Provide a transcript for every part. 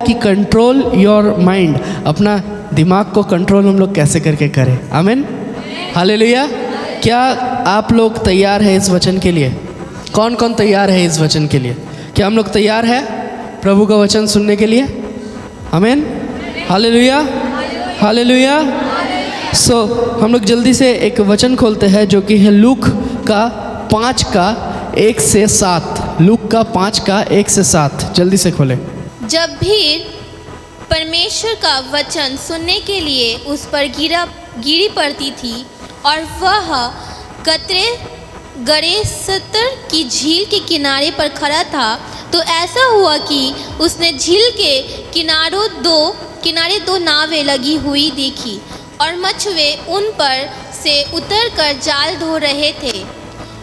कि control your mind, अपना दिमाग को कंट्रोल हम लोग कैसे करके करें। आमीन, हालेलुया। क्या आप लोग तैयार हैं इस वचन के लिए? कौन कौन तैयार है इस वचन के लिए? क्या हम लोग तैयार हैं प्रभु का वचन सुनने के लिए? आमीन, हालेलुया, हालेलुया। सो हम लोग जल्दी से एक वचन खोलते हैं जो कि है लूक का 5 का 1 से 7। लूक का 5 का 1 से 7 जल्दी से खोलें। जब भीड़ परमेश्वर का वचन सुनने के लिए उस पर गिरी पड़ती थी और वह कतरे गड़ेसतर की झील के किनारे पर खड़ा था, तो ऐसा हुआ कि उसने झील के किनारे दो नावें लगी हुई देखी और मछुए उन पर से उतरकर जाल धो रहे थे।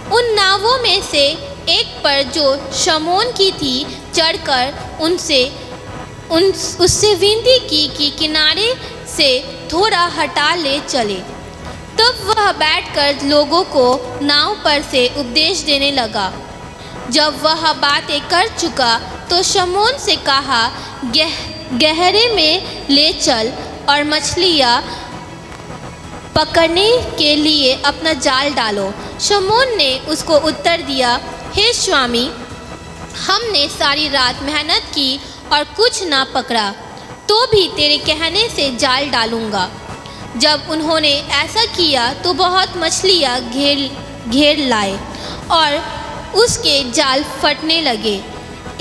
उन नावों में से एक पर जो शमौन की थी चढ़कर उससे विनती की कि किनारे से थोड़ा हटा ले चले। तब वह बैठकर लोगों को नाव पर से उपदेश देने लगा। जब वह बातें कर चुका तो शमौन से कहा, गहरे में ले चल और मछलियाँ पकड़ने के लिए अपना जाल डालो। शमौन ने उसको उत्तर दिया, हे स्वामी, हमने सारी रात मेहनत की और कुछ ना पकड़ा, तो भी तेरे कहने से जाल डालूंगा। जब उन्होंने ऐसा किया तो बहुत मछलियाँ घेर लाए और उसके जाल फटने लगे।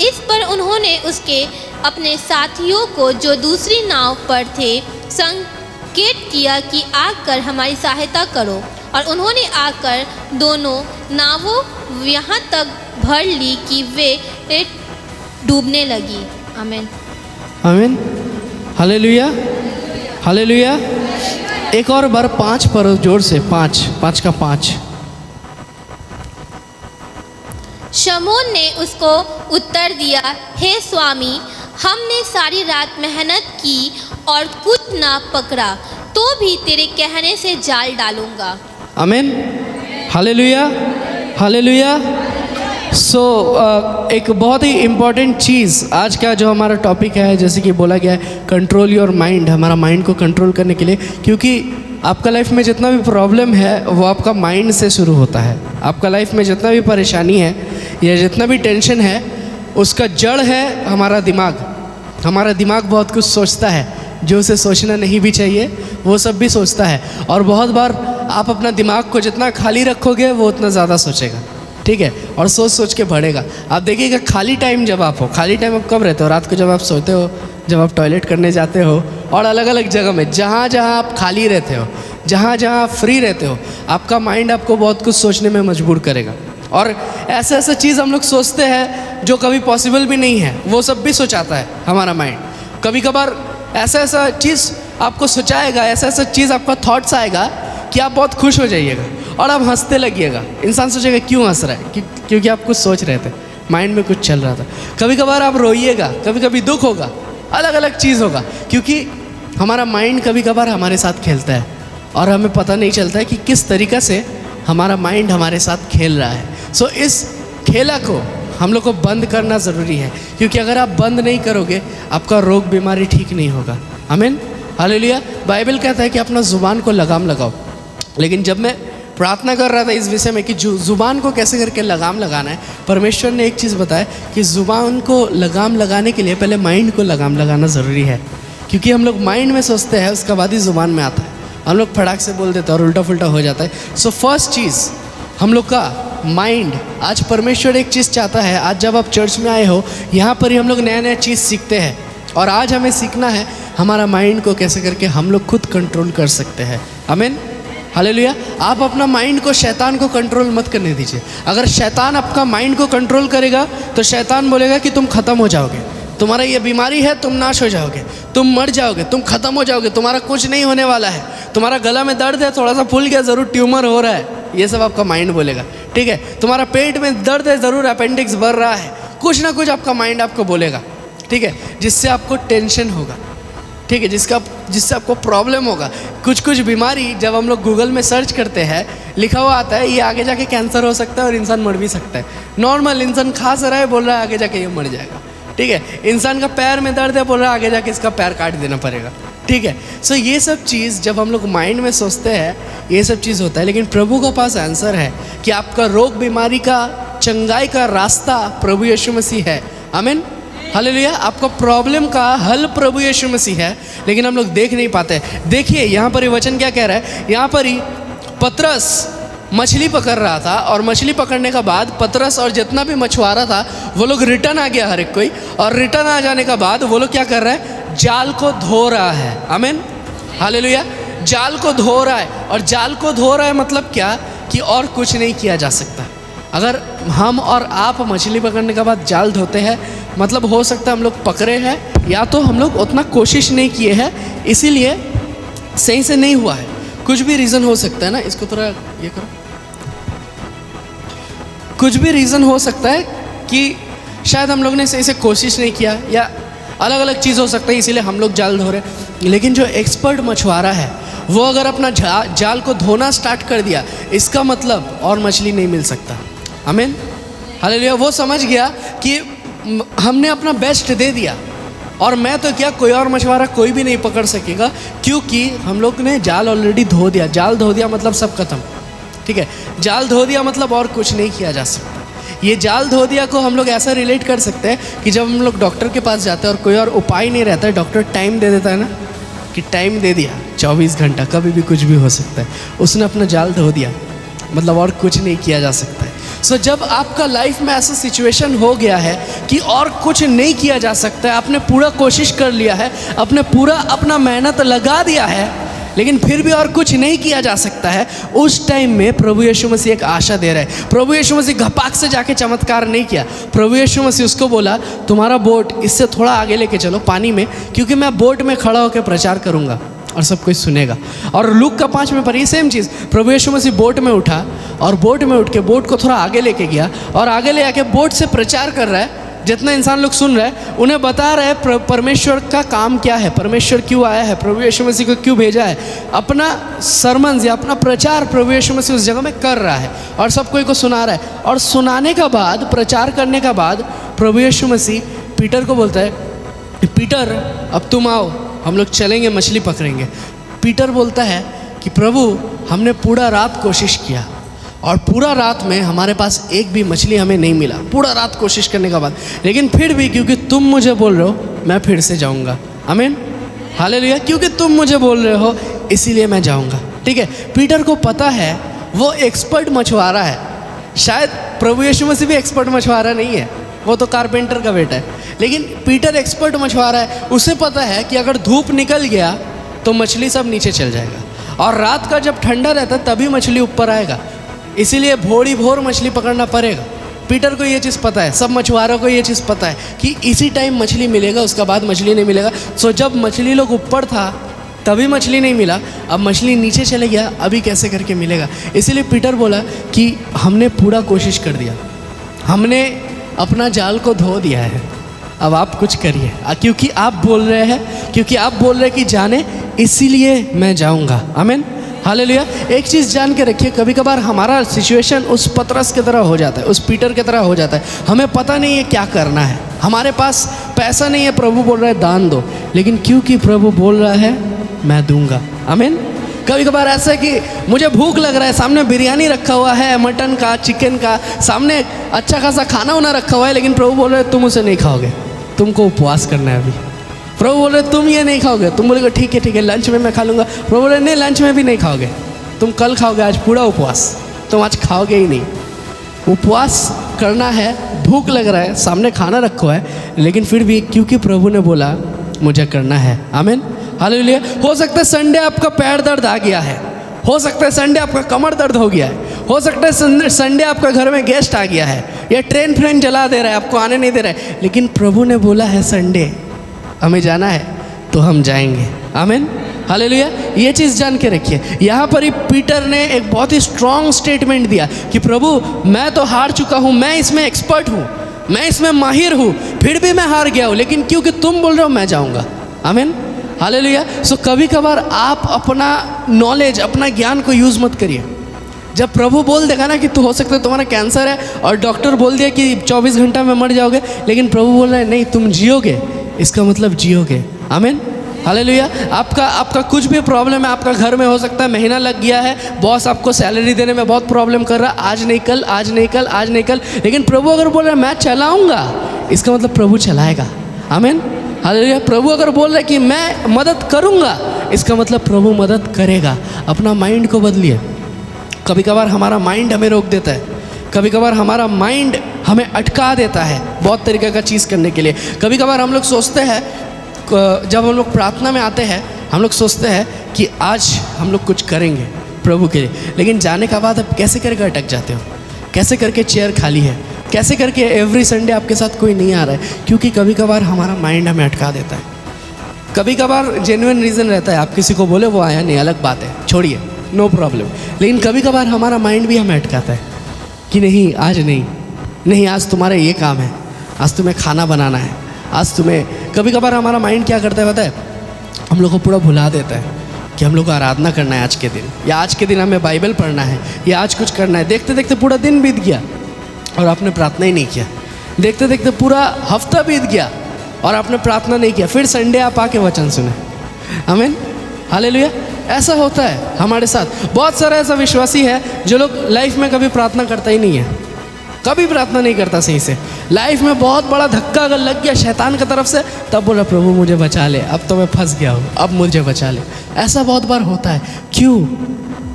इस पर उन्होंने उसके अपने साथियों को जो दूसरी नाव पर थे संकेत किया कि आकर हमारी सहायता करो, और उन्होंने आकर दोनों नावों यहाँ तक भर ली कि वे डूबने लगी। आमीन, आमीन, हालेलुया, हालेलुया। एक और बार 5 पर जोर से, 5 का 5। शमौन ने उसको उत्तर दिया, हे स्वामी, हमने सारी रात मेहनत की और कुछ ना पकड़ा, तो भी तेरे कहने से जाल डालूंगा। आमीन, हालेलुया, हालेलुया। सो एक बहुत ही इम्पॉर्टेंट चीज़ आज का जो हमारा टॉपिक है, जैसे कि बोला गया है कंट्रोल योर माइंड, हमारा माइंड को कंट्रोल करने के लिए, क्योंकि आपका लाइफ में जितना भी प्रॉब्लम है वो आपका माइंड से शुरू होता है। आपका लाइफ में जितना भी परेशानी है या जितना भी टेंशन है उसका जड़ है हमारा दिमाग। हमारा दिमाग बहुत कुछ सोचता है जो उसे सोचना नहीं भी चाहिए, वो सब भी सोचता है। और बहुत बार आप अपना दिमाग को जितना खाली रखोगे वो उतना ज़्यादा सोचेगा, ठीक है, और सोच सोच के बढ़ेगा। आप देखिएगा खाली टाइम जब आप हो, खाली टाइम आप कब रहते हो? रात को जब आप सोते हो, जब आप टॉयलेट करने जाते हो, और अलग अलग जगह में जहाँ जहाँ आप खाली रहते हो, जहाँ जहाँ आप फ्री रहते हो, आपका माइंड आपको बहुत कुछ सोचने में मजबूर करेगा। और ऐसा ऐसा चीज़ हम लोग सोचते हैं जो कभी पॉसिबल भी नहीं है, वो सब भी सोचाता है हमारा माइंड। कभी कभार ऐसा ऐसा चीज़ आपको सोचाएगा, ऐसा ऐसा चीज़ आपका थॉट्स आएगा कि आप बहुत खुश हो जाइएगा और आप हंसते लगिएगा। इंसान सोचेगा क्यों हंस रहा है, क्योंकि आप कुछ सोच रहे थे, माइंड में कुछ चल रहा था। कभी कभार आप रोइएगा, कभी कभी दुख होगा, अलग अलग चीज़ होगा, क्योंकि हमारा माइंड कभी कभार हमारे साथ खेलता है और हमें पता नहीं चलता है कि किस तरीक़ा से हमारा माइंड हमारे साथ खेल रहा है। सो इस खेला को हम लोग को बंद करना ज़रूरी है, क्योंकि अगर आप बंद नहीं करोगे आपका रोग बीमारी ठीक नहीं होगा। आमीन, हालेलुया। बाइबल कहता है कि अपना ज़ुबान को लगाम लगाओ। लेकिन जब मैं प्रार्थना कर रहा था इस विषय में कि ज़ुबान को कैसे करके लगाम लगाना है, परमेश्वर ने एक चीज़ बताया कि ज़ुबान को लगाम लगाने के लिए पहले माइंड को लगाम लगाना ज़रूरी है। क्योंकि हम लोग माइंड में सोचते हैं, उसका बाद ही ज़ुबान में आता है, हम लोग फटाक से बोल देते हैं और उल्टा फुल्टा हो जाता है। सो फर्स्ट चीज़ हम लोग का माइंड, आज परमेश्वर एक चीज़ चाहता है। आज जब आप चर्च में आए हो, यहाँ पर ही हम लोग नया नया चीज़ सीखते हैं, और आज हमें सीखना है हमारा माइंड को कैसे करके हम लोग खुद कंट्रोल कर सकते हैं। आमीन, हालेलुया। आप अपना माइंड को, शैतान को कंट्रोल मत करने दीजिए। अगर शैतान आपका माइंड को कंट्रोल करेगा तो शैतान बोलेगा कि तुम ख़त्म हो जाओगे, तुम्हारा ये बीमारी है, तुम नाश हो जाओगे, तुम मर जाओगे, तुम ख़त्म हो जाओगे, तुम्हारा कुछ नहीं होने वाला है, तुम्हारा गला में दर्द है, थोड़ा सा फूल गया, ज़रूर ट्यूमर हो रहा है, ये सब आपका माइंड बोलेगा, ठीक है। तुम्हारा पेट में दर्द है, ज़रूर अपेंडिक्स बढ़ रहा है, कुछ ना कुछ आपका माइंड आपको बोलेगा, ठीक है, जिससे आपको टेंशन होगा, ठीक है, जिससे आपको प्रॉब्लम होगा। कुछ कुछ बीमारी जब हम लोग गूगल में सर्च करते हैं, लिखा हुआ आता है ये आगे जाके कैंसर हो सकता है और इंसान मर भी सकता है। नॉर्मल इंसान खा सा रहा है, बोल रहा है आगे जाके ये मर जाएगा, ठीक है, इंसान का पैर में दर्द है, बोल रहा है आगे जाके इसका पैर काट देना पड़ेगा, ठीक है। सो ये सब चीज़ जब हम लोग माइंड में सोचते हैं ये सब चीज़ होता है, लेकिन प्रभु के पास आंसर है कि आपका रोग बीमारी का चंगाई का रास्ता प्रभु यीशु मसीह है। आमीन, हालेलुया। आपका प्रॉब्लम का हल प्रभु यीशु मसीह है, लेकिन हम लोग देख नहीं पाते। देखिए यहाँ पर ये वचन क्या कह रहा है, यहाँ पर ही पतरस मछली पकड़ रहा था और मछली पकड़ने का बाद पतरस और जितना भी मछुआरा था वो लोग रिटर्न आ गया हर एक कोई, और रिटर्न आ जाने का बाद वो लोग क्या कर रहे हैं, जाल को धो रहा है। आमीन, हालेलुया। जाल को धो रहा है, और जाल को धो रहा है मतलब क्या कि और कुछ नहीं किया जा सकता। अगर हम और आप मछली पकड़ने के बाद जाल धोते हैं मतलब हो सकता है हम लोग पकड़े हैं, या तो हम लोग उतना कोशिश नहीं किए हैं इसीलिए सही से नहीं हुआ है। कुछ भी रीज़न हो सकता है ना, इसको थोड़ा ये करो, कुछ भी रीज़न हो सकता है कि शायद हम लोग ने सही से कोशिश नहीं किया, या अलग अलग चीज़ हो सकता है इसीलिए हम लोग जाल धो रहे। लेकिन जो एक्सपर्ट मछुआरा है वो अगर अपना जाल को धोना स्टार्ट कर दिया, इसका मतलब और मछली नहीं मिल सकता। आमीन, हालेलुया। वो समझ गया कि हमने अपना बेस्ट दे दिया, और मैं तो क्या कोई और मछुआरा कोई भी नहीं पकड़ सकेगा, क्योंकि हम लोग ने जाल ऑलरेडी धो दिया। जाल धो दिया मतलब सब खत्म, ठीक है। जाल धो दिया मतलब और कुछ नहीं किया जा सकता। ये जाल धो दिया को हम लोग ऐसा रिलेट कर सकते हैं कि जब हम लोग डॉक्टर के पास जाते हैं और कोई और उपाय नहीं रहता है, डॉक्टर टाइम दे देता है ना, कि टाइम दे दिया 24 घंटा, कभी भी कुछ भी हो सकता है, उसने अपना जाल धो दिया मतलब और कुछ नहीं किया जा सकता है। सो जब आपका लाइफ में ऐसा सिचुएशन हो गया है कि और कुछ नहीं किया जा सकता है, आपने पूरा कोशिश कर लिया है, आपने पूरा अपना मेहनत लगा दिया है, लेकिन फिर भी और कुछ नहीं किया जा सकता है, उस टाइम में प्रभु यीशु मसीह एक आशा दे रहा है। प्रभु यीशु मसीह घपाक से जाके चमत्कार नहीं किया। प्रभु यीशु मसीह उसको बोला तुम्हारा बोट इससे थोड़ा आगे लेके चलो पानी में, क्योंकि मैं बोट में खड़ा होकर प्रचार करूँगा और सब कुछ सुनेगा। और लूक का 5 में पढ़िए सेम चीज़, प्रभु यीशु मसीह बोट में उठा और बोट में उठ के बोट को थोड़ा आगे लेके गया, और आगे ले आके बोट से प्रचार कर रहा है। जितना इंसान लोग सुन रहे हैं उन्हें बता रहे हैं परमेश्वर का काम क्या है, परमेश्वर क्यों आया है, प्रभु यीशु मसीह को क्यों भेजा है। अपना सरमन या अपना प्रचार प्रभु यीशु मसीह उस जगह में कर रहा है और सब कोई को सुना रहा है। और सुनाने का बाद, प्रचार करने का बाद प्रभु यीशु मसीह पीटर को बोलता है पीटर अब तुम आओ, हम लोग चलेंगे मछली पकड़ेंगे। पीटर बोलता है कि प्रभु हमने पूरा रात कोशिश किया और पूरा रात में हमारे पास एक भी मछली हमें नहीं मिला, पूरा रात कोशिश करने के बाद, लेकिन फिर भी क्योंकि तुम मुझे बोल रहे हो मैं फिर से जाऊंगा। आमीन, हालेलुया। क्योंकि तुम मुझे बोल रहे हो इसीलिए मैं जाऊंगा, ठीक है। पीटर को पता है वो एक्सपर्ट मछुआरा है। शायद प्रभु यीशु मसीह भी एक्सपर्ट मछुआरा नहीं है, वो तो कारपेंटर का बेटा है, लेकिन पीटर एक्सपर्ट मछुआरा है। उसे पता है कि अगर धूप निकल गया तो मछली सब नीचे चल जाएगा, और रात का जब ठंडा रहता है तभी मछली ऊपर आएगा, इसीलिए भोरी भोर मछली पकड़ना पड़ेगा। पीटर को ये चीज़ पता है, सब मछुआरों को ये चीज़ पता है कि इसी टाइम मछली मिलेगा, उसका बाद मछली नहीं मिलेगा। सो जब मछली लोग ऊपर था तभी मछली नहीं मिला, अब मछली नीचे चले गया, अभी कैसे करके मिलेगा। इसीलिए पीटर बोला कि हमने पूरा कोशिश कर दिया, हमने अपना जाल को धो दिया है, अब आप कुछ करिए। क्योंकि आप बोल रहे हैं, क्योंकि आप बोल रहे हैं कि जाने, इसीलिए मैं जाऊँगा। आमीन, हालेलुया। एक चीज़ जान के रखिए, कभी कभार हमारा सिचुएशन उस पतरस की तरह हो जाता है, उस पीटर की तरह हो जाता है। हमें पता नहीं है क्या करना है, हमारे पास पैसा नहीं है, प्रभु बोल रहा है दान दो, लेकिन क्योंकि प्रभु बोल रहा है मैं दूंगा। आमीन। कभी कभार ऐसा है कि मुझे भूख लग रहा है, सामने बिरयानी रखा हुआ है, मटन का, चिकन का, सामने अच्छा खासा खाना वाना रखा हुआ है, लेकिन प्रभु बोल रहे तुम उसे नहीं खाओगे, तुमको उपवास करना है अभी। प्रभु बोल रहे तुम ये नहीं खाओगे, तुम बोलोगे ठीक है लंच में मैं खा लूँगा। प्रभु बोल रहे नहीं, लंच में भी नहीं खाओगे, तुम कल खाओगे, आज पूरा उपवास, तुम आज खाओगे ही नहीं। उपवास करना है, भूख लग रहा है, सामने खाना रखा है, लेकिन फिर भी क्योंकि प्रभु ने बोला मुझे करना है। आमीन, हालेलुया। हो सकता है संडे आपका पैर दर्द आ गया है, हो सकता है संडे आपका कमर दर्द हो गया है, हो सकता है संडे आपका घर में गेस्ट आ गया है, या ट्रेन जला दे रहा है, आपको आने नहीं दे रहा है, लेकिन प्रभु ने बोला है संडे हमें जाना है तो हम जाएंगे। आमीन, हालेलुया। ये चीज़ जान के रखिए। यहाँ पर ही पीटर ने एक बहुत ही स्ट्रॉन्ग स्टेटमेंट दिया कि प्रभु मैं तो हार चुका हूँ, मैं इसमें एक्सपर्ट हूँ, मैं इसमें माहिर हूँ, फिर भी मैं हार गया हूँ, लेकिन क्योंकि तुम बोल रहे हो मैं जाऊँगा। आमीन, हालेलुया। सो कभी कभार आप अपना नॉलेज, अपना ज्ञान को यूज़ मत करिए। जब प्रभु बोल देगा ना कि तू हो सकता है तुम्हारा कैंसर है और डॉक्टर बोल दिया कि 24 घंटा में मर जाओगे, लेकिन प्रभु बोल रहा है नहीं तुम जियोगे, इसका मतलब जियोगे। आमीन, हालेलुया। आपका कुछ भी प्रॉब्लम है, आपका घर में हो सकता है महीना लग गया है, बॉस आपको सैलरी देने में बहुत प्रॉब्लम कर रहा है, आज नहीं कल, आज नहीं कल, आज नहीं कल, लेकिन प्रभु अगर बोल रहा है मैं चलाऊँगा, इसका मतलब प्रभु चलाएगा। आमीन, हालेलुया। प्रभु अगर बोल रहा है कि मैं मदद करूँगा, इसका मतलब प्रभु मदद करेगा। अपना माइंड को बदलिए। कभी कभार हमारा माइंड हमें रोक देता है, कभी कभार हमारा माइंड हमें अटका देता है बहुत तरीके का चीज़ करने के लिए। कभी कभार हम लोग सोचते हैं, जब हम लोग प्रार्थना में आते हैं हम लोग सोचते हैं कि आज हम लोग कुछ करेंगे प्रभु के लिए, लेकिन जाने के बाद आप कैसे करके अटक जाते हो, कैसे करके चेयर खाली है, कैसे करके एवरी संडे आपके साथ कोई नहीं आ रहा है, क्योंकि कभी कभार हमारा माइंड हमें अटका देता है। कभी कभार जेन्युइन रीज़न रहता है, आप किसी को बोले वो आया नहीं, अलग बात है, छोड़िए, नो प्रॉब्लम। लेकिन कभी कभार हमारा माइंड भी हमें अटकाता है कि नहीं आज नहीं, आज तुम्हारा ये काम है, आज तुम्हें खाना बनाना है, आज तुम्हें। कभी कभार हमारा माइंड क्या करता है पता है, हम लोग को पूरा भुला देता है कि हम लोग को आराधना करना है आज के दिन, या आज के दिन हमें बाइबल पढ़ना है, या आज कुछ करना है। देखते देखते पूरा दिन बीत गया और आपने प्रार्थना ही नहीं किया। देखते देखते पूरा हफ्ता बीत गया और आपने प्रार्थना नहीं किया। फिर संडे आप आके वचन सुने। आमीन, हालेलुया। ऐसा होता है हमारे साथ। बहुत सारा ऐसा विश्वासी है जो लोग लाइफ में कभी प्रार्थना करता ही नहीं है, कभी प्रार्थना नहीं करता सही से। लाइफ में बहुत बड़ा धक्का अगर लग गया शैतान की तरफ से, तब बोला प्रभु मुझे बचा ले, अब तो मैं फंस गया हूँ, अब मुझे बचा ले। ऐसा बहुत बार होता है। क्यों?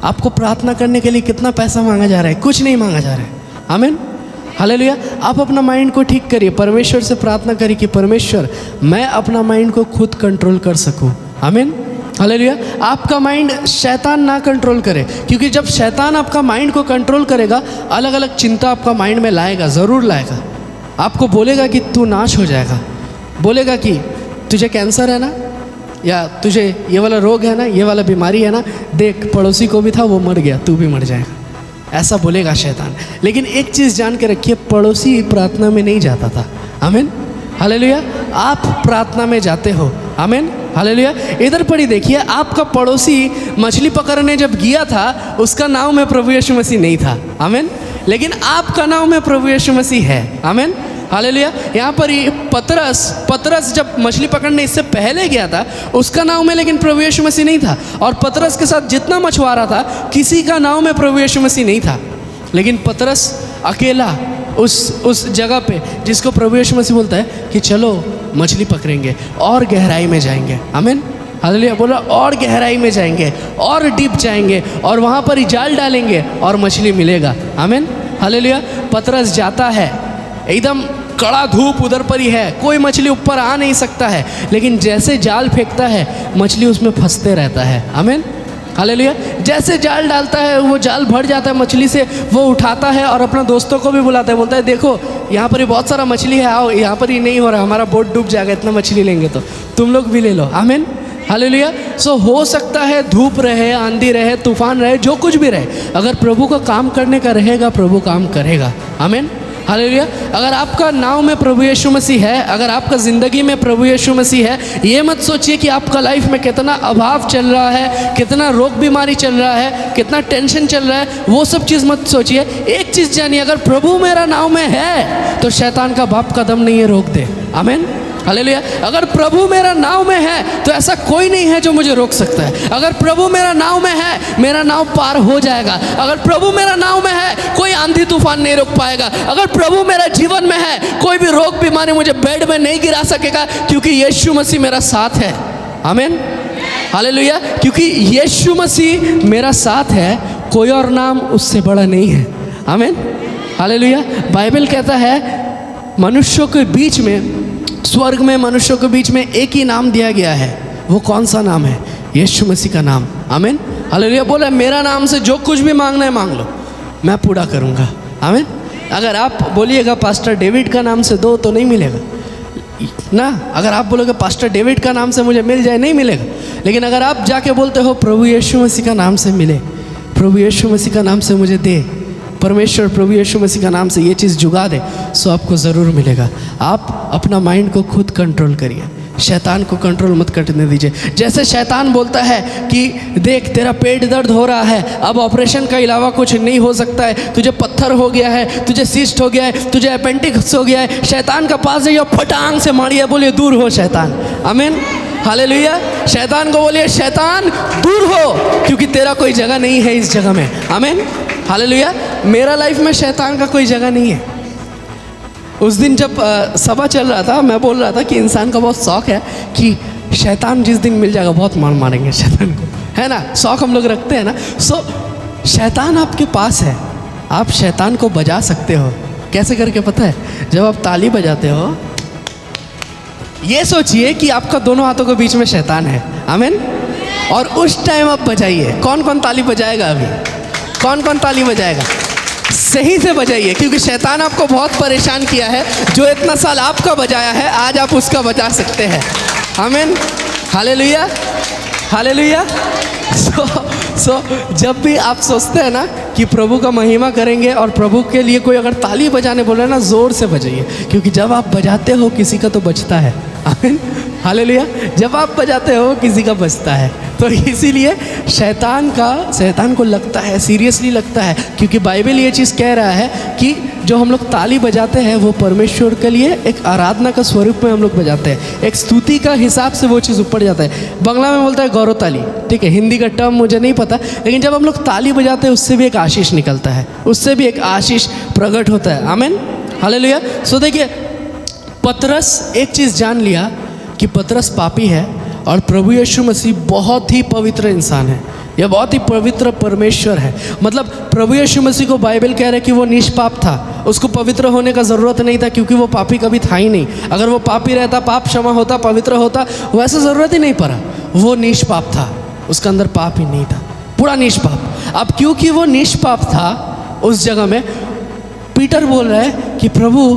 आपको प्रार्थना करने के लिए कितना पैसा मांगा जा रहा है? कुछ नहीं मांगा जा रहा है। आमीन, हालेलुया। आप अपना माइंड को ठीक करिए, परमेश्वर से प्रार्थना करिए कि परमेश्वर मैं अपना माइंड को खुद कंट्रोल कर सकूं। आमीन, हालेलुया। आपका माइंड शैतान ना कंट्रोल करे, क्योंकि जब शैतान आपका माइंड को कंट्रोल करेगा, अलग अलग चिंता आपका माइंड में लाएगा, ज़रूर लाएगा। आपको बोलेगा कि तू नाश हो जाएगा, बोलेगा कि तुझे कैंसर है ना, या तुझे ये वाला रोग है ना, ये वाला बीमारी है ना, देख पड़ोसी को भी था वो मर गया, तू भी मर जाएगा, ऐसा बोलेगा शैतान। लेकिन एक चीज़ जान के रखिए, पड़ोसी प्रार्थना में नहीं जाता था। आमीन, हालेलुया। आप प्रार्थना में जाते हो। आमीन, हालेलुया। इधर पढ़ी देखिए, आपका पड़ोसी मछली पकड़ने जब गया था, उसका नाम में प्रभु यीशु मसीह नहीं था। आमीन, लेकिन आपका नाम में प्रभु यीशु मसीह है। आमीन, हालेलुया। यहाँ पर पतरस जब मछली पकड़ने इससे पहले गया था, उसका नाम में लेकिन प्रभु यीशु मसीह नहीं था। और पतरस के साथ जितना मछुआरा था, किसी का नाम में प्रभु यीशु मसीह नहीं था। लेकिन पतरस अकेला उस जगह पे, जिसको प्रभु यीशु मसीह बोलता है कि चलो मछली पकड़ेंगे और गहराई में जाएंगे। आमीन, हालेलुया। बोला और गहराई में जाएंगे और डीप जाएंगे और वहाँ पर ही जाल डालेंगे और मछली मिलेगा। आमीन, हालेलुया। पतरस जाता है, एकदम कड़ा धूप उधर पर ही है, कोई मछली ऊपर आ नहीं सकता है, लेकिन जैसे जाल फेंकता है मछली उसमें फंसते रहता है। आमीन, हालेलुया। जैसे जाल डालता है वो जाल भर जाता है मछली से, वो उठाता है और अपना दोस्तों को भी बुलाता है, बोलता है देखो यहाँ पर ही बहुत सारा मछली है, आओ, यहाँ पर ही नहीं हो रहा, हमारा बोट डूब जाएगा, इतना मछली लेंगे तो तुम लोग भी ले लो। आमीन, हालेलुया। सो हो सकता है धूप रहे, आंधी रहे, तूफान रहे, जो कुछ भी रहे, अगर प्रभु का काम करने का रहेगा, प्रभु काम करेगा। आमीन, हालेलुया। अगर आपका नाम में प्रभु यीशु मसीह है, अगर आपका ज़िंदगी में प्रभु यीशु मसीह है, ये मत सोचिए कि आपका लाइफ में कितना अभाव चल रहा है, कितना रोग बीमारी चल रहा है, कितना टेंशन चल रहा है, वो सब चीज़ मत सोचिए। एक चीज़ जानिए, अगर प्रभु मेरा नाम में है तो शैतान का बाप कदम नहीं है रोक दे। आमीन, हालेलुया। अगर प्रभु मेरा नाव में है तो ऐसा कोई नहीं है जो मुझे रोक सकता है। अगर प्रभु मेरा नाव में है, मेरा नाव पार हो जाएगा। अगर प्रभु मेरा नाव में है, कोई आंधी तूफान नहीं रोक पाएगा। अगर प्रभु मेरा जीवन में है, कोई भी रोग बीमारी मुझे बेड में नहीं गिरा सकेगा, क्योंकि यीशु मसीह मेरा साथ है। आमीन, हालेलुया। क्योंकि यीशु मसीह मेरा साथ है, कोई और नाम उससे बड़ा नहीं है। आमीन, हालेलुया। बाइबल कहता है मनुष्यों के बीच में, स्वर्ग में मनुष्यों के बीच में एक ही नाम दिया गया है। वो कौन सा नाम है? यीशु मसीह का नाम। आमीन, हालेलुया। बोला मेरा नाम से जो कुछ भी मांगना है मांग लो, मैं पूरा करूँगा। आमीन। अगर आप बोलिएगा पास्टर डेविड का नाम से दो, तो नहीं मिलेगा ना। अगर आप बोलोगे पास्टर डेविड का नाम से मुझे मिल जाए, नहीं मिलेगा। लेकिन अगर आप जाके बोलते हो प्रभु यीशु मसीह का नाम से मिले, प्रभु यीशु मसीह का नाम से मुझे दे, परमेश्वर प्रभु यीशु मसीह का नाम से ये चीज़ जुगा दे, सो आपको ज़रूर मिलेगा। आप अपना माइंड को खुद कंट्रोल करिए। शैतान को कंट्रोल मत करने दीजिए। जैसे शैतान बोलता है कि देख तेरा पेट दर्द हो रहा है, अब ऑपरेशन का अलावा कुछ नहीं हो सकता है, तुझे पत्थर हो गया है, तुझे सिस्ट हो गया है, तुझे अपेंडिक्स हो गया है, शैतान का पास जाइए, फटांग से मारिए, बोलिए दूर हो शैतान। आमीन, हालेलुया। शैतान को बोलिए शैतान दूर हो, क्योंकि तेरा कोई जगह नहीं है इस जगह में। आमीन, हालेलुया। मेरा लाइफ में शैतान का कोई जगह नहीं है। उस दिन जब सभा चल रहा था, मैं बोल रहा था कि इंसान का बहुत शौक है कि शैतान जिस दिन मिल जाएगा बहुत मार मारेंगे शैतान को, है ना, शौक हम लोग रखते हैं ना। सो शैतान आपके पास है, आप शैतान को बजा सकते हो। कैसे करके पता है? जब आप ताली बजाते हो, ये सोचिए कि आपका दोनों हाथों के बीच में शैतान है। आमीन। और उस टाइम आप बजाइए। कौन कौन ताली बजाएगा? अभी कौन कौन ताली बजाएगा? सही से बजाइए, क्योंकि शैतान आपको बहुत परेशान किया है। जो इतना साल आपका बजाया है, आज आप उसका बजा सकते हैं। आमीन, हालेलुया, हालेलुया। सो जब भी आप सोचते हैं ना कि प्रभु का महिमा करेंगे और प्रभु के लिए कोई अगर ताली बजाने बोल रहा है ना, ज़ोर से बजाइए, क्योंकि जब आप बजाते हो किसी का तो बचता है। आमीन, हालेलुया। जब आप बजाते हो किसी का बचता है। तो इसीलिए शैतान को लगता है, सीरियसली लगता है, क्योंकि बाइबल ये चीज़ कह रहा है कि जो हम लोग ताली बजाते हैं वो परमेश्वर के लिए एक आराधना का स्वरूप में हम लोग बजाते हैं, एक स्तुति का हिसाब से वो चीज़ ऊपर जाता है। बंगला में बोलता है गौरव ताली, ठीक है, हिंदी का टर्म मुझे नहीं पता, लेकिन जब हम लोग ताली बजाते हैं उससे भी एक आशीष निकलता है, उससे भी एक आशीष प्रकट होता है। आमीन, हालेलुया। सो देखिए, पतरस एक चीज़ जान लिया कि पतरस पापी है और प्रभु यीशु मसीह बहुत ही पवित्र इंसान है, यह बहुत ही पवित्र परमेश्वर है। मतलब प्रभु यीशु मसीह को बाइबल कह रहा है कि वो निष्पाप था, उसको पवित्र होने का ज़रूरत नहीं था, क्योंकि वो पापी कभी था ही नहीं। अगर वो पापी रहता, पाप क्षमा होता, पवित्र होता, वैसे ज़रूरत ही नहीं पड़ा। वो निष्पाप था, उसका अंदर पाप ही नहीं था, पूरा निष्पाप। अब क्योंकि वो निष्पाप था, उस जगह में पीटर बोल रहा है कि प्रभु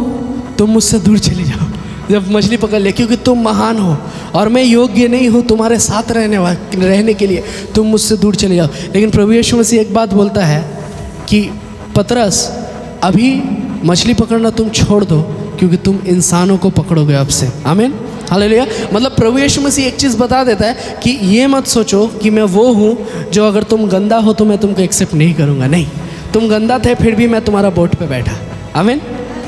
तुम मुझसे दूर चले जाओ जब मछली पकड़ ले, क्योंकि तुम महान हो और मैं योग्य नहीं हूँ तुम्हारे साथ रहने के लिए, तुम मुझसे दूर चले जाओ। लेकिन प्रभु यीशु मसीह एक बात बोलता है कि पतरस अभी मछली पकड़ना तुम छोड़ दो, क्योंकि तुम इंसानों को पकड़ोगे अब से। आमीन, हालेलुया। मतलब प्रभु यीशु मसीह एक चीज़ बता देता है कि ये मत सोचो कि मैं वो हूँ जो अगर तुम गंदा हो तो मैं तुमको एक्सेप्ट नहीं करूँगा। नहीं, तुम गंदा थे फिर भी मैं तुम्हारा बोट पे बैठा। आमीन,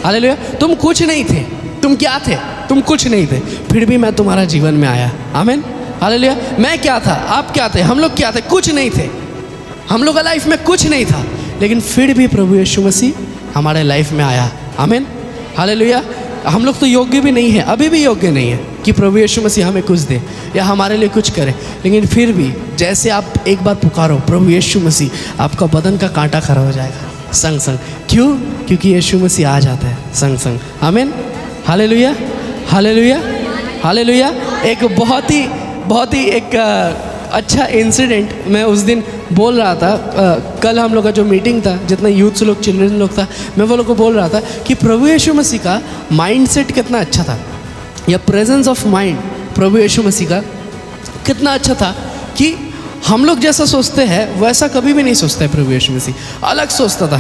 हालेलुया। तुम कुछ नहीं थे, तुम क्या थे? तुम कुछ नहीं थे, फिर भी मैं तुम्हारा जीवन में आया। आमीन, हालेलुया। मैं क्या था, आप क्या थे, हम लोग क्या थे? कुछ नहीं थे, हम लोग का लाइफ में कुछ नहीं था, लेकिन फिर भी प्रभु यीशु मसीह हमारे लाइफ में आया। आमीन, हालेलुया। हम लोग तो योग्य भी नहीं है, अभी भी योग्य नहीं है कि प्रभु यीशु मसीह हमें कुछ दे या हमारे लिए कुछ करे, लेकिन फिर भी जैसे आप एक बार पुकारो प्रभु यीशु मसीह, आपका बदन का कांटा खड़ा हो जाएगा संग संग। क्यों? क्योंकि यीशु मसीह आ जाता है संग संग। आमीन, हालेलुया, हालेलुया, हालेलुया। एक बहुत ही एक अच्छा इंसिडेंट मैं उस दिन बोल रहा था। कल हम लोग का जो मीटिंग था, जितना यूथ लोग, चिल्ड्रन लोग था, मैं वो लोग को बोल रहा था कि प्रभु यीशु मसीह का माइंडसेट कितना अच्छा था, या प्रेजेंस ऑफ माइंड प्रभु यीशु मसीह का कितना अच्छा था कि हम लोग जैसा सोचते हैं वैसा कभी भी नहीं सोचता है प्रभु यीशु मसीह। अलग सोचता था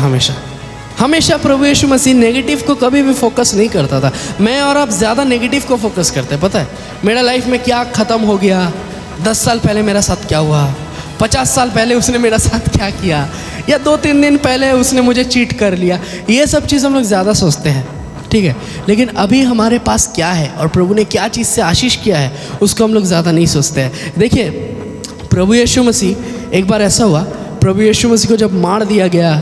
हमेशा प्रभु यीशु मसीह नेगेटिव को कभी भी फोकस नहीं करता था। मैं और आप ज़्यादा नेगेटिव को फोकस करते हैं। पता है मेरा लाइफ में क्या ख़त्म हो गया, 10 साल पहले मेरा साथ क्या हुआ, 50 साल पहले उसने मेरा साथ क्या किया, या 2-3 दिन पहले उसने मुझे चीट कर लिया। ये सब चीज़ हम लोग ज़्यादा सोचते हैं, ठीक है। लेकिन अभी हमारे पास क्या है और प्रभु ने क्या चीज़ से आशीष किया है, उसको हम लोग ज़्यादा नहीं सोचते हैं। देखिए, प्रभु यीशु मसीह, एक बार ऐसा हुआ, प्रभु यीशु मसीह को जब मार दिया गया,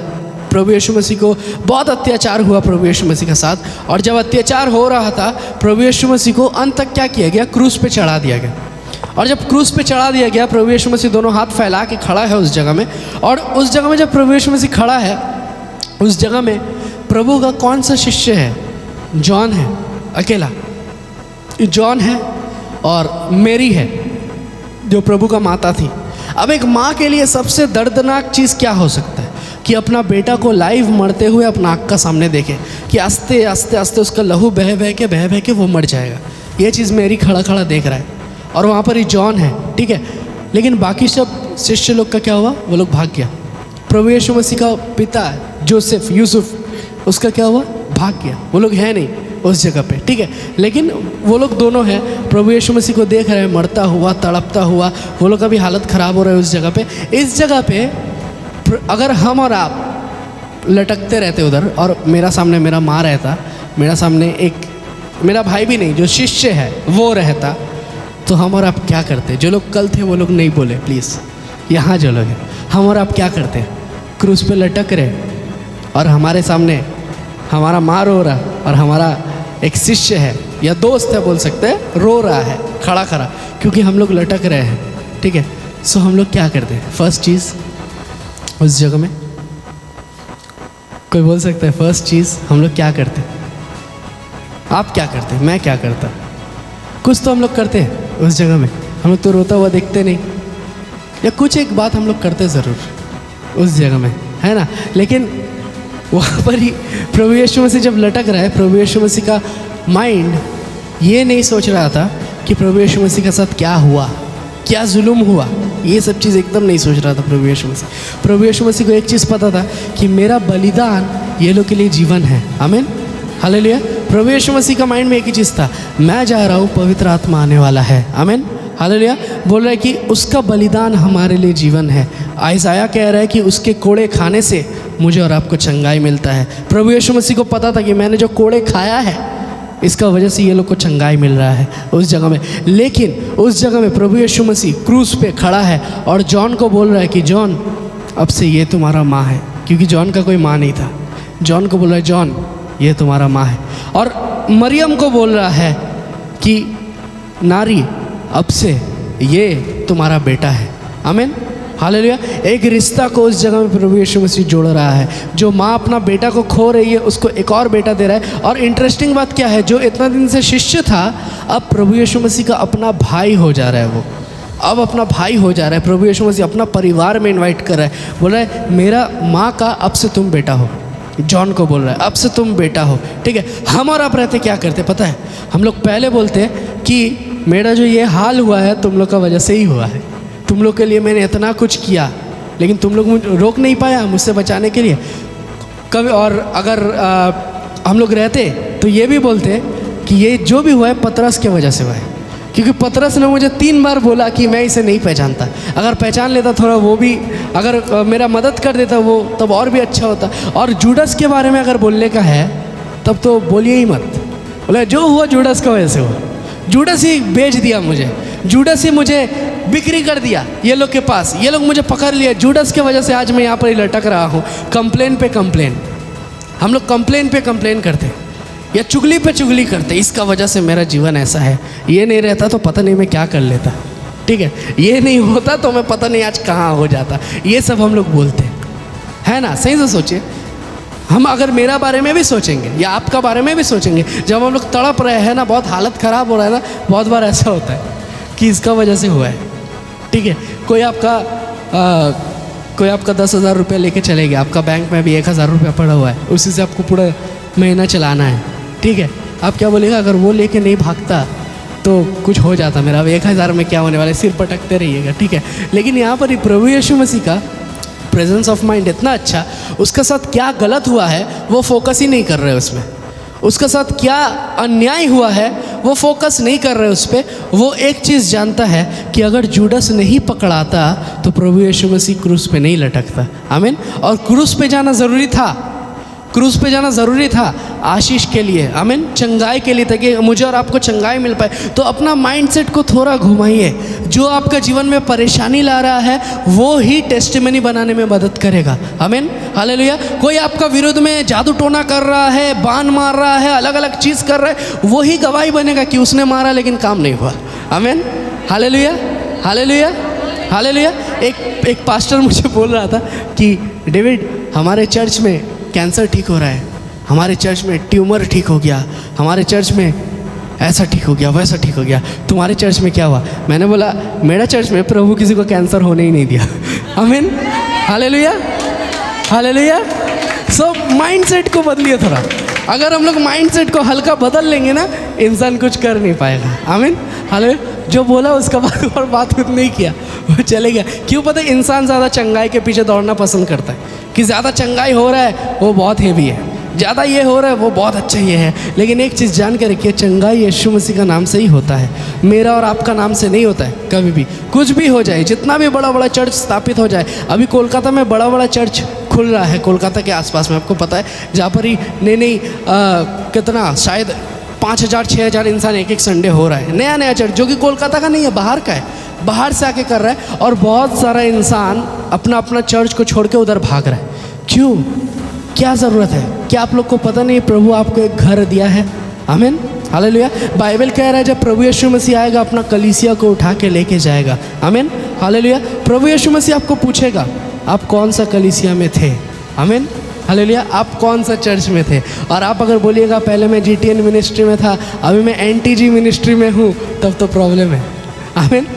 प्रभु यीशु मसीह को बहुत अत्याचार हुआ प्रभु यीशु मसीह के साथ, और जब अत्याचार हो रहा था प्रभु यीशु मसीह को अंत तक क्या किया गया, क्रूस पे चढ़ा दिया गया। और जब क्रूस पे चढ़ा दिया गया, प्रभु यीशु मसीह दोनों हाथ फैला के खड़ा है उस जगह में, और उस जगह में जब प्रभु यीशु मसीह खड़ा है, उस जगह में प्रभु का कौन सा शिष्य है? जॉन है, अकेला जॉन है, और मेरी है जो प्रभु का माता थी। अब एक माँ के लिए सबसे दर्दनाक चीज़ क्या हो सकता है कि अपना बेटा को लाइव मरते हुए अपना आँख का सामने देखे कि आस्ते आस्ते आस्ते उसका लहू बह बह के वो मर जाएगा। ये चीज़ मेरी खड़ा देख रहा है, और वहाँ पर ही जॉन है, ठीक है। लेकिन बाकी सब शिष्य लोग का क्या हुआ? वो लोग भाग गया। प्रभु यीशु मसीह का पिता जोसेफ, यूसुफ, उसका क्या हुआ? भाग गया। वो लोग हैं नहीं। उस जगह पे, ठीक है। लेकिन वो लोग दोनों हैं, प्रभु यीशु मसीह को देख रहे हैं मरता हुआ, तड़पता हुआ, वो लोग का भी हालत ख़राब हो रहा है उस जगह पे। इस जगह पे अगर हम और आप लटकते रहते उधर, और मेरा सामने मेरा माँ रहता, मेरा सामने एक मेरा भाई भी नहीं, जो शिष्य है वो रहता, तो हम और आप क्या करते? जो लोग कल थे वो लोग नहीं बोले प्लीज़, यहाँ जो लोग हैं, हम और आप क्या करते? क्रूस पे लटक रहे और हमारे सामने हमारा माँ रो रहा, और हमारा एक शिष्य है या दोस्त है बोल सकते हैं, रो रहा है खड़ा खड़ा, क्योंकि हम लोग लटक रहे हैं, ठीक है। सो हम लोग क्या करते हैं? फर्स्ट चीज़ उस जगह में कोई बोल सकता है, फर्स्ट चीज़ हम लोग क्या करते हैं? आप क्या करते हैं? मैं क्या करता? कुछ तो हम लोग करते हैं उस जगह में। हम लोग तो रोता हुआ देखते नहीं, या कुछ एक बात हम लोग करते ज़रूर उस जगह में, है ना। लेकिन वहाँ पर ही प्रभु यीशु मसीह जब लटक रहा है, प्रभु यीशु मसीह का माइंड ये नहीं सोच रहा था कि प्रभु यीशु मसीह के साथ क्या हुआ, क्या जुल्म हुआ, ये सब चीज़ एकदम नहीं सोच रहा था प्रभु यीशु मसीह। प्रभु यीशु मसीह को एक चीज़ पता था कि मेरा बलिदान ये लोग के लिए जीवन है। आमीन, हालेलुया। प्रभु यीशु मसीह का माइंड में एक ही चीज़ था, मैं जा रहा हूँ, पवित्र आत्मा आने वाला है। आमीन, हालेलुया। बोल रहा है कि उसका बलिदान हमारे लिए जीवन है। आयसाया कह रहा है कि उसके कोड़े खाने से मुझे और आपको चंगाई मिलता है। प्रभु यीशु मसीह को पता था कि मैंने जो कोड़े खाया है, इसका वजह से ये लोग को चंगाई मिल रहा है उस जगह में। लेकिन उस जगह में प्रभु यीशु मसीह क्रूस पे खड़ा है और जॉन को बोल रहा है कि जॉन, अब से ये तुम्हारा माँ है, क्योंकि जॉन का कोई माँ नहीं था। जॉन को बोल रहा है, जॉन ये तुम्हारा माँ है। और मरियम को बोल रहा है कि नारी, अब से ये तुम्हारा बेटा है। आमीन, हालेलुया। एक रिश्ता को उस जगह में प्रभु यीशु मसीह जोड़ रहा है। जो माँ अपना बेटा को खो रही है, उसको एक और बेटा दे रहा है। और इंटरेस्टिंग बात क्या है, जो इतना दिन से शिष्य था, अब प्रभु यीशु मसीह का अपना भाई हो जा रहा है। वो अब अपना भाई हो जा रहा है। प्रभु यीशु मसीह अपना परिवार में इन्वाइट कर रहा है, बोल रहा है मेरा माँ का अब से तुम बेटा हो। जॉन को बोल रहा है अब से तुम बेटा हो, ठीक है। हम और आप रहते क्या करते पता है? हम लोग पहले बोलते हैं कि मेरा जो ये हाल हुआ है तुम लोग का वजह से ही हुआ है, तुम लोग के लिए मैंने इतना कुछ किया, लेकिन तुम लोग मुझे रोक नहीं पाया मुझसे बचाने के लिए कभी। और अगर हम लोग रहते तो ये भी बोलते कि ये जो भी हुआ है पतरस की वजह से हुआ है, क्योंकि पतरस ने मुझे 3 बार बोला कि मैं इसे नहीं पहचानता। अगर पहचान लेता थोड़ा, वो भी अगर मेरा मदद कर देता वो, तब और भी अच्छा होता। और जूडस के बारे में अगर बोलने का है तब तो बोलिए ही मत। बोला जो हुआ जूडस की वजह से हुआ, जूडस ही बेच दिया मुझे, जूडस ही मुझे बिक्री कर दिया ये लोग के पास, ये लोग मुझे पकड़ लिया, जूडस की वजह से आज मैं यहाँ पर ही लटक रहा हूँ। कंप्लेन पे कंप्लेन, हम लोग कंप्लेन पे कंप्लेन करते या चुगली पे चुगली करते, इसका वजह से मेरा जीवन ऐसा है, ये नहीं रहता तो पता नहीं मैं क्या कर लेता, ठीक है, ये नहीं होता तो मैं पता नहीं आज कहाँ हो जाता। ये सब हम लोग बोलते हैं ना। सही से सोचिए, हम अगर मेरा बारे में भी सोचेंगे या आपका बारे में भी सोचेंगे, जब हम लोग तड़प रहे हैं ना, बहुत हालत ख़राब हो रहा है ना, बहुत बार ऐसा होता है कि इसका वजह से हुआ है, ठीक है। कोई आपका 10,000 रुपये लेके चले गया, आपका बैंक में भी 1,000 रुपया पड़ा हुआ है, उसी से आपको पूरा महीना चलाना है, ठीक है। आप क्या बोलेगा, अगर वो लेके नहीं भागता तो कुछ हो जाता मेरा, अब 1,000 में क्या होने वाला है, सिर पटकते रहिएगा, ठीक है। लेकिन यहाँ पर प्रभु यीशु मसीह का प्रेजेंस ऑफ माइंड इतना अच्छा, उसका साथ क्या गलत हुआ है वो फोकस ही नहीं कर रहे उसमें, उसका साथ क्या अन्याय हुआ है वो फोकस नहीं कर रहे उस पर। वो एक चीज़ जानता है कि अगर जूडस नहीं पकड़ाता तो प्रभु यीशु मसीह क्रूस पे नहीं लटकता। आमीन। और क्रूस पे जाना ज़रूरी था, क्रूस पे जाना ज़रूरी था आशीष के लिए, आमीन, चंगाई के लिए, ताकि मुझे और आपको चंगाई मिल पाए। तो अपना माइंडसेट को थोड़ा घुमाइए, जो आपका जीवन में परेशानी ला रहा है वो ही टेस्टिमनी बनाने में मदद करेगा। आमीन, हालेलुया। कोई आपका विरोध में जादू टोना कर रहा है, बाण मार रहा है, अलग अलग चीज़ कर रहा है, वही गवाही बनेगा कि उसने मारा लेकिन काम नहीं हुआ। आमीन, हालेलुया, हालेलुया, हालेलुया। एक पास्टर मुझे बोल रहा था कि डेविड, हमारे चर्च में कैंसर ठीक हो रहा है, हमारे चर्च में ट्यूमर ठीक हो गया, हमारे चर्च में ऐसा ठीक हो गया, वैसा ठीक हो गया, तुम्हारे चर्च में क्या हुआ? मैंने बोला मेरा चर्च में प्रभु किसी को कैंसर होने ही नहीं दिया। आमीन, हालेलुया, हालेलुया। सो माइंडसेट को बदलिए थोड़ा। अगर हम लोग माइंडसेट को हल्का बदल लेंगे ना, इंसान कुछ कर नहीं पाएगा। आमीन, हालेलुया। जो बोला उसका बाद और बात खुद नहीं किया, वो चले गया। क्यों पता है? इंसान ज़्यादा चंगाई के पीछे दौड़ना पसंद करता है कि ज़्यादा चंगाई हो रहा है वो बहुत हेवी है, ज़्यादा ये हो रहा है, वो बहुत अच्छा ये है। लेकिन एक चीज़ जान के रखिए, चंगाई यीशु मसीह का नाम से ही होता है, मेरा और आपका नाम से नहीं होता है कभी भी। कुछ भी हो जाए, जितना भी बड़ा बड़ा चर्च स्थापित हो जाए, अभी कोलकाता में बड़ा बड़ा चर्च खुल रहा है, कोलकाता के आसपास में, आपको पता है, जहाँ पर ही नहीं कितना शायद 5,000 6,000 इंसान एक संडे हो रहा है, नया चर्च, जो कि कोलकाता का नहीं है, बाहर का है, बाहर से आके कर रहा है। और बहुत सारा इंसान अपना अपना चर्च को छोड़ के उधर भाग रहा है। क्यों? क्या ज़रूरत है? क्या आप लोग को पता नहीं प्रभु आपको एक घर दिया है? आमीन, हालेलुया। बाइबल कह रहा है जब प्रभु यीशु मसीह आएगा अपना कलीसिया को उठा के लेके जाएगा। आमीन, हालेलुया। प्रभु यीशु मसीह आपको पूछेगा आप कौन सा कलीसिया में थे। आमीन, हालेलुया। आप कौन सा चर्च में थे? और आप अगर बोलिएगा पहले मैं GTN मिनिस्ट्री में था, अभी मैं NTG मिनिस्ट्री में हूँ, तब तो प्रॉब्लम है। आमीन,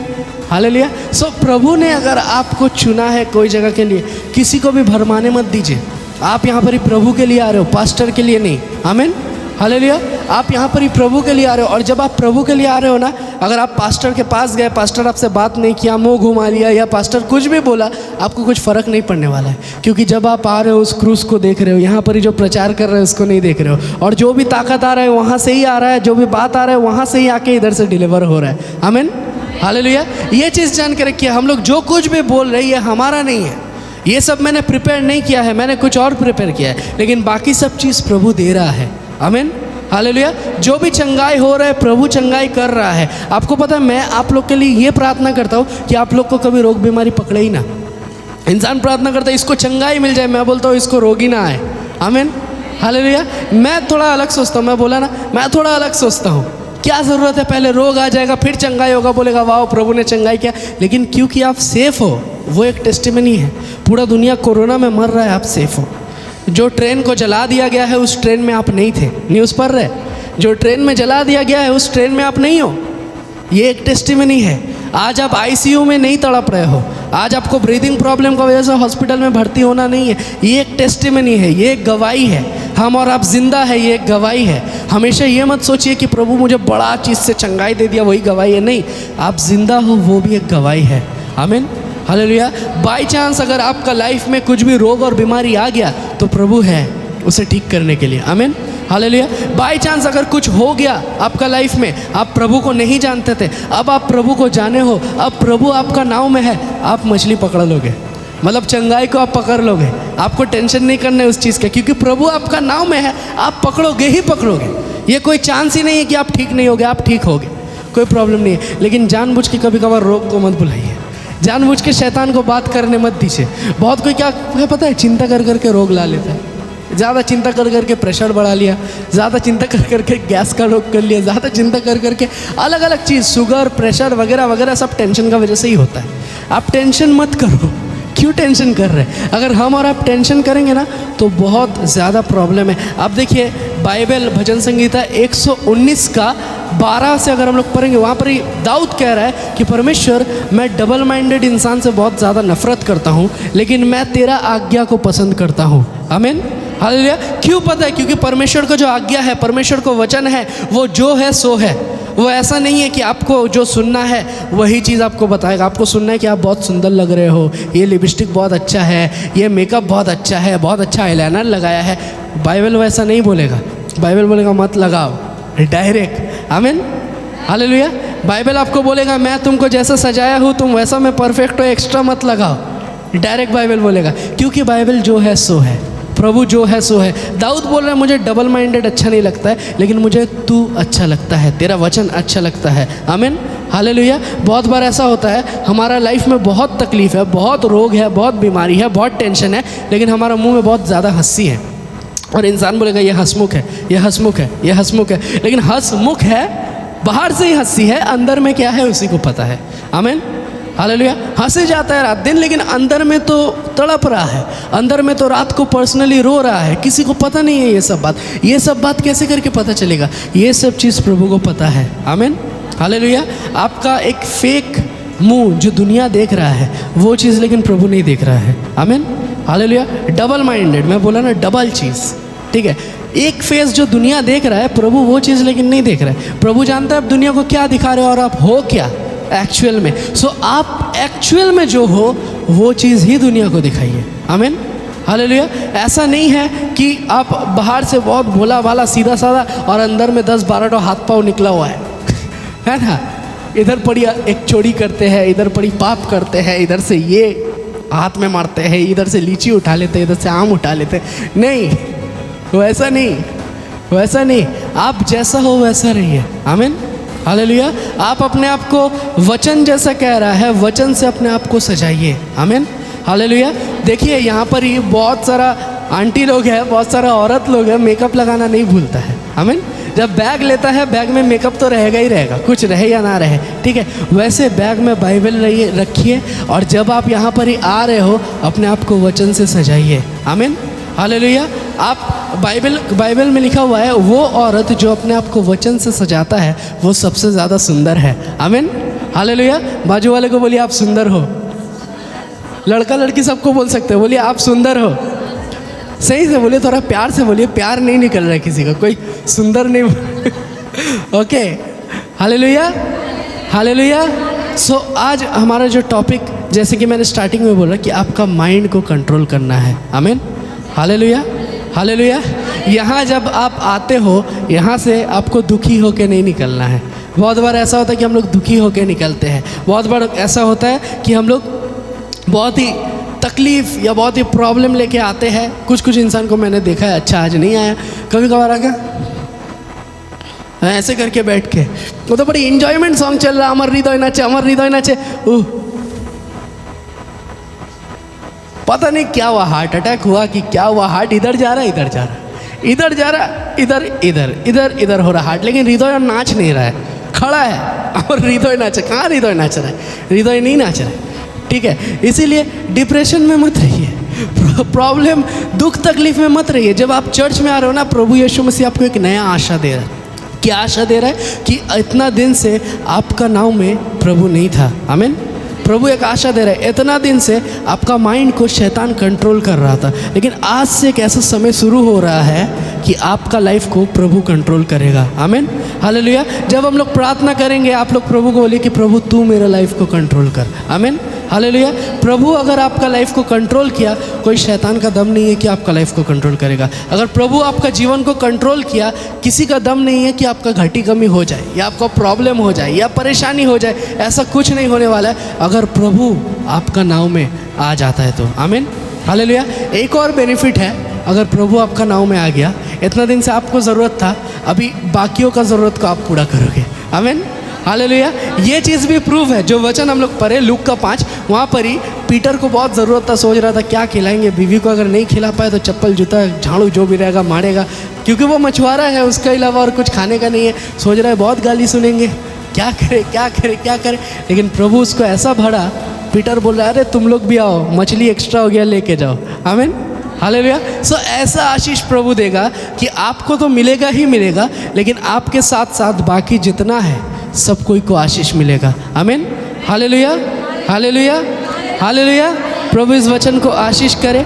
हालेलुया। सो प्रभु ने अगर आपको चुना है कोई जगह के लिए, किसी को भी भरमाने मत दीजिए। आप यहाँ पर ही प्रभु के लिए आ रहे हो, पास्टर के लिए नहीं। आमीन, हालेलुया। आप यहाँ पर ही प्रभु के लिए आ रहे हो। और जब आप प्रभु के लिए आ रहे हो ना, अगर आप पास्टर के पास गए, पास्टर आपसे बात नहीं किया, मुंह घुमा लिया, या पास्टर कुछ भी बोला, आपको कुछ फ़र्क नहीं पड़ने वाला है। क्योंकि जब आप आ रहे हो उस क्रूस को देख रहे हो, यहाँ पर ही जो प्रचार कर रहे हो उसको नहीं देख रहे हो। और जो भी ताकत आ रहा है वहाँ से ही आ रहा है, जो भी बात आ रहा है वहाँ से ही आके इधर से डिलीवर हो रहा है। आमीन, हालेलुया। ये चीज़ जान के रखिए, हम लोग जो कुछ भी बोल रहे हैं ये हमारा नहीं है, ये सब मैंने प्रिपेयर नहीं किया है, मैंने कुछ और प्रिपेयर किया है, लेकिन बाकी सब चीज़ प्रभु दे रहा है। आमीन, हालेलुया। जो भी चंगाई हो रहा है प्रभु चंगाई कर रहा है। आपको पता है, मैं आप लोग के लिए ये प्रार्थना करता हूँ कि आप लोग को कभी रोग बीमारी पकड़े ही ना। इंसान प्रार्थना करता है इसको चंगाई मिल जाए, मैं बोलता हूँ इसको रोग ही ना आए। आमीन, हालेलुया। मैं थोड़ा अलग सोचता हूँ, मैं बोला ना, मैं थोड़ा अलग सोचता हूँ। क्या ज़रूरत है, पहले रोग आ जाएगा फिर चंगाई होगा, बोलेगा वाह प्रभु ने चंगाई किया। लेकिन क्योंकि आप सेफ हो, वो एक टेस्टिमनी है। पूरा दुनिया कोरोना में मर रहा है, आप सेफ हो। जो ट्रेन को जला दिया गया है उस ट्रेन में आप नहीं थे, न्यूज़ पढ़ रहे। जो ट्रेन में जला दिया गया है उस ट्रेन में आप नहीं हो, ये एक टेस्टिमनी है। आज आप ICU में नहीं तड़प रहे हो, आज आपको ब्रीदिंग प्रॉब्लम की वजह से हॉस्पिटल में भर्ती होना नहीं है, ये एक टेस्टिमनी है, ये एक गवाही है। हम और आप जिंदा है, ये एक गवाही है। हमेशा ये मत सोचिए कि प्रभु मुझे बड़ा चीज़ से चंगाई दे दिया वही गवाही है, नहीं, आप जिंदा हो वो भी एक गवाही है। आमीन, हालेलुया। बाय चांस अगर आपका लाइफ में कुछ भी रोग और बीमारी आ गया तो प्रभु है उसे ठीक करने के लिए। आमीन, हालेलुया। बाय चांस अगर कुछ हो गया आपका लाइफ में, आप प्रभु को नहीं जानते थे, अब आप प्रभु को जाने हो, अब प्रभु आपका नाव में है, आप मछली पकड़ लोगे, मतलब चंगाई को आप पकड़ लोगे। आपको टेंशन नहीं करना है उस चीज़ का, क्योंकि प्रभु आपका नाव में है, आप पकड़ोगे ही पकड़ोगे। ये कोई चांस ही नहीं है कि आप ठीक नहीं होगे, आप ठीक होगे, कोई प्रॉब्लम नहीं है। लेकिन जानबूझ के कभी कभार रोग को मत बुलाइए, जानबूझ के शैतान को बात करने मत दीजिए। बहुत कोई क्या है पता है, चिंता कर करके रोग ला लेता है। ज़्यादा चिंता कर करके प्रेशर बढ़ा लिया, ज़्यादा चिंता कर करके गैस का रोग कर लिया, ज़्यादा चिंता कर करके अलग अलग चीज़, शुगर, प्रेशर वगैरह वगैरह, सब टेंशन का वजह से ही होता है। आप टेंशन मत करो, क्यों टेंशन कर रहे हैं? अगर हम और आप टेंशन करेंगे ना तो बहुत ज़्यादा प्रॉब्लम है। आप देखिए बाइबल भजन संगीता 119 का 12 से अगर हम लोग पढ़ेंगे, वहाँ पर ही दाऊद कह रहा है कि परमेश्वर, मैं डबल माइंडेड इंसान से बहुत ज़्यादा नफरत करता हूँ, लेकिन मैं तेरा आज्ञा को पसंद करता हूँ। आमीन, हालेलुया। क्यों पता है? क्योंकि परमेश्वर को जो आज्ञा है, परमेश्वर को वचन है, वो जो है सो है। वो ऐसा नहीं है कि आपको जो सुनना है वही चीज़ आपको बताएगा। आपको सुनना है कि आप बहुत सुंदर लग रहे हो, ये लिपस्टिक बहुत अच्छा है, ये मेकअप बहुत अच्छा है, बहुत अच्छा आईलाइनर लगाया है। बाइबल वैसा नहीं बोलेगा, बाइबल बोलेगा मत लगाओ, डायरेक्ट। आमीन, हालेलुया। बाइबल आपको बोलेगा मैं तुमको जैसा सजाया हूँ तुम वैसा में परफेक्ट हो, एक्स्ट्रा मत लगाओ, डायरेक्ट बाइबल बोलेगा। क्योंकि बाइबल जो है सो है, प्रभु जो है सो है। दाऊद बोल रहा है मुझे डबल माइंडेड अच्छा नहीं लगता है, लेकिन मुझे तू अच्छा लगता है, तेरा वचन अच्छा लगता है। आमीन, हालेलुया। बहुत बार ऐसा होता है हमारा लाइफ में बहुत तकलीफ है, बहुत रोग है, बहुत बीमारी है, बहुत टेंशन है, लेकिन हमारा मुंह में बहुत ज़्यादा हंसी है। और इंसान बोलेगा ये हंसमुख है, ये हंसमुख है, ये हंसमुख है, लेकिन हंसमुख है, बाहर से ही हंसी है, अंदर में क्या है उसी को पता है। आमीन, हालेलुया। हंसे जाता है रात दिन, लेकिन अंदर में तो तड़प रहा है, अंदर में तो रात को पर्सनली रो रहा है, किसी को पता नहीं है ये सब बात। ये सब बात कैसे करके पता चलेगा? ये सब चीज़ प्रभु को पता है। आमीन, हालेलुया। आपका एक फेक मुंह जो दुनिया देख रहा है वो चीज़ लेकिन प्रभु नहीं देख रहा है। आमीन, हालेलुया। डबल माइंडेड, मैं बोला ना, डबल चीज़, ठीक है। एक फेस जो दुनिया देख रहा है, प्रभु वो चीज़ लेकिन नहीं देख रहा है। प्रभु जानता है आप दुनिया को क्या दिखा रहे हो और आप हो क्या एक्चुअल में। सो आप एक्चुअल में जो हो वो चीज़ ही दुनिया को दिखाइए। आमीन, हालेलुया। ऐसा नहीं है कि आप बाहर से बहुत भोला भाला सीधा साधा और अंदर में 10-12 हाथ पाँव निकला हुआ है ना। इधर पड़ी एक चोरी करते हैं, इधर पड़ी पाप करते हैं, इधर से ये हाथ में मारते हैं, इधर से लीची उठा लेते हैं, इधर से आम उठा लेते हैं। नहीं, वैसा नहीं, वैसा नहीं। आप जैसा हो वैसा रहिए। आमीन, हालेलुया। आप अपने आप को वचन जैसा कह रहा है, वचन से अपने आप को सजाइए। आमीन, हालेलुया। देखिए यहाँ पर ही बहुत सारा आंटी लोग हैं, बहुत सारा औरत लोग हैं, मेकअप लगाना नहीं भूलता है। आमीन। जब बैग लेता है, बैग में मेकअप तो रहेगा ही रहेगा, कुछ रहे या ना रहे, ठीक है। वैसे बैग में बाइबल रखिए और जब आप यहाँ पर ही आ रहे हो, अपने आप को वचन से सजाइए। आमीन, हालेलुया। आप बाइबल में लिखा हुआ है, वो औरत जो अपने आप को वचन से सजाता है वो सबसे ज़्यादा सुंदर है। आमीन, हालेलुया। बाजू वाले को बोलिए आप सुंदर हो। लड़का लड़की सबको बोल सकते हो, बोलिए आप सुंदर हो। सही से बोलिए, थोड़ा प्यार से बोलिए, प्यार नहीं निकल रहा है किसी का, कोई सुंदर नहीं। Okay, hallelujah, hallelujah. सो आज हमारा जो टॉपिक, जैसे कि मैंने स्टार्टिंग में बोला कि आपका माइंड को कंट्रोल करना है। आमीन, हालेलुया, हालेलुया। यहाँ जब आप आते हो, यहाँ से आपको दुखी होके नहीं निकलना है। बहुत बार ऐसा होता है कि हम लोग दुखी होके निकलते हैं। बहुत बार ऐसा होता है कि हम लोग बहुत ही तकलीफ़ या बहुत ही प्रॉब्लम लेके आते हैं। कुछ इंसान को मैंने देखा है, अच्छा आज नहीं आया, कभी कभार आ गया ऐसे करके बैठ के, वो तो बड़ी इंजॉयमेंट सॉन्ग चल रहा, अमर हृदय नाचे, अमर हृदय नाचे। पता नहीं क्या हुआ, हार्ट अटैक हुआ कि क्या हुआ, हार्ट इधर जा रहा है, इधर जा रहा है, इधर जा रहा है, इधर इधर इधर इधर हो रहा हार्ट, लेकिन हृदय नाच नहीं रहा है, खड़ा है और हृदय नाचे। कहाँ हृदय नाच रहा है? हृदय नहीं नाच रहा है, ठीक है। इसीलिए डिप्रेशन में मत रहिए, प्रॉब्लम दुख तकलीफ में मत रहिए। जब आप चर्च में आ रहे हो ना, प्रभु यीशु मसीह आपको एक नया आशा दे रहा है। क्या आशा दे रहा है? कि इतना दिन से आपका नाम में प्रभु नहीं था। आमीन। प्रभु एक आशा दे रहा है, इतना दिन से आपका माइंड को शैतान कंट्रोल कर रहा था, लेकिन आज से एक ऐसा समय शुरू हो रहा है कि आपका लाइफ को प्रभु कंट्रोल करेगा। आमीन, हालेलुया। जब हम लोग प्रार्थना करेंगे, आप लोग प्रभु को बोलिए कि प्रभु तू मेरा लाइफ को कंट्रोल कर। आमीन, हालेलुया। प्रभु अगर आपका लाइफ को कंट्रोल किया, कोई शैतान का दम नहीं है कि आपका लाइफ को कंट्रोल करेगा। अगर प्रभु आपका जीवन को कंट्रोल किया, किसी का दम नहीं है कि आपका घटी कमी हो जाए या आपका प्रॉब्लम हो जाए या परेशानी हो जाए। ऐसा कुछ नहीं होने वाला है अगर प्रभु आपका नाव में आ जाता है तो। आमीन, हालेलुया। एक और बेनिफिट है, अगर प्रभु आपका नाव में आ गया, इतना दिन से आपको ज़रूरत था, अभी बाकियों का ज़रूरत को आप पूरा करोगे। आमीन, हालेलुया। ये चीज़ भी प्रूफ है, जो वचन हम लोग पढ़े लूक का 5, वहाँ पर ही पीटर को बहुत ज़रूरत था, सोच रहा था क्या खिलाएंगे, बीवी को अगर नहीं खिला पाए तो चप्पल जूता झाड़ू जो भी रहेगा मारेगा, क्योंकि वो मछुआरा है, उसके अलावा और कुछ खाने का नहीं है। सोच रहा है बहुत गाली सुनेंगे, क्या करे क्या करे क्या करे, लेकिन प्रभु उसको ऐसा भरा, पीटर बोल रहा है अरे तुम लोग भी आओ, मछली एक्स्ट्रा हो गया लेके जाओ। आमीन, हालेलुया। सो ऐसा आशीष प्रभु देगा कि आपको तो मिलेगा ही मिलेगा, लेकिन आपके साथ साथ बाकी जितना है सब कोई को आशीष मिलेगा। आमीन, हालेलुया, हालेलुया, हालेलुया। प्रभु इस वचन को आशीष करे।